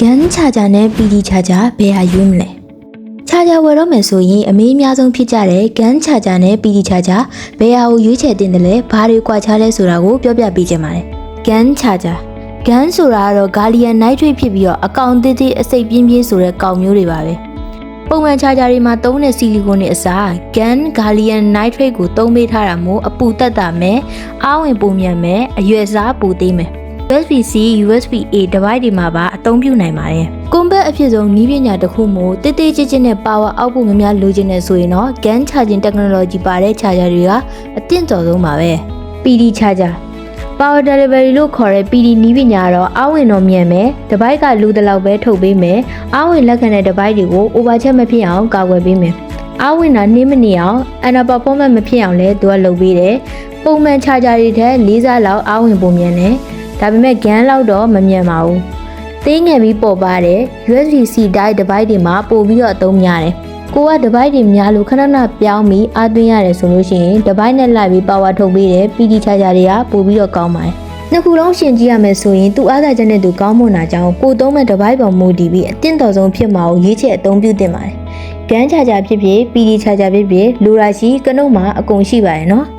Gan charger နဲ့ PD charger ဘယ်ဟာရွေးမလဲ charger ဝယ်တော့မယ်ဆိုရင်အမေးအများဆုံးဖြစ်ကြတဲ့ Gan charger နဲ့ PD charger ဘယ်ဟာကိုရွေးချယ်တင်တယ်လဲဘာတွေကွာခြားလဲဆိုတာကိုပြောပြပေးချင်ပါတယ် Gan charger Gan ဆိုတာကတော့ Gallium nitrate ဖြစ်ပြီးတော့အကောင်သေးသေးအစိပ်ပြင်းပြင်းဆိုတဲ့ကောင်မျိုးတွေပါပဲပုံမှန် charger တွေမှာသုံးတဲ့ဆီလီကွန်တွေအစား Gan Gallium nitrate ကိုသုံးပေးထားတာမို့အပူတက်တာမယ်အားဝင်ပုံမြန်မယ်အရွယ်စားပူသေးမယ်USB-C, USB-A device တွေမှာပါအသုံးပြုနိုင်ပါတယ်။ Combat အဖြစ်ဆုံးနည်းပညာတစ်ခုမို့တိတိကျကျနဲ့ power output များများလိုချင်နေဆိုရင်တော့ Gan charging technology ပါတဲ့ charger တွေကအသင့်တော်ဆုံးပါပဲ။ PD charger Power delivery လို့ခေါ်တဲ့ PD နည်းပညာကတော့အားဝင်တော့မြန်မယ်။ device ကလူတလောက်ပဲထုတ်ပေးမယ်။အားဝင်လက်ခံတဲ့ device တွေကို overcharge မဖြစ်အောင်ကာကွယ်ပေးမယ်။အားဝင်တာနှင်းမနေအောင် under performance မဖြစ်အောင်လည်းသူကလုပ်ပေးတယ်။ပုံမှန် charger တွေထက်၄ဆလောက်အားဝင်ပုံမြန်တယ်။ဒါပေမဲ့ Gan လောက်တော့မမြန်ပါဘူး။သေးငယ်ပြီးပေါ်ပါတဲ့ USB-C type device တွေမှာပို့ပြီးတော့အသုံးများတယ်။ကိုက device တွေများလို့ခဏခဏပြောင်းပြီးအားသွင်းရတယ်ဆိုလို့ရှိရင် device နဲ့လိုက်ပြီး power ထုတ်ပေးတဲ့ PD charger တွေကပို့ပြီးတော့ကောင်းပါတယ်။နှစ်ခုလုံးရှင်ကြည့်ရမယ်ဆိုရင်သူ့အားသာချက်နဲ့သူကောင်းမွန်တာကြောင့်ကိုသုံးမဲ့ device ပေါ်မူတည်ပြီးအသင့်တော်ဆုံးဖြစ်မှာကိုရွေးချယ်အသုံးပြုသင့်ပါတယ်။ Gan charger ဖြစ်ဖြစ် PD charger ဖြစ်ဖြစ်လိုရာရှိကနုတ်မှာအကုန်ရှိပါတယ်နော်။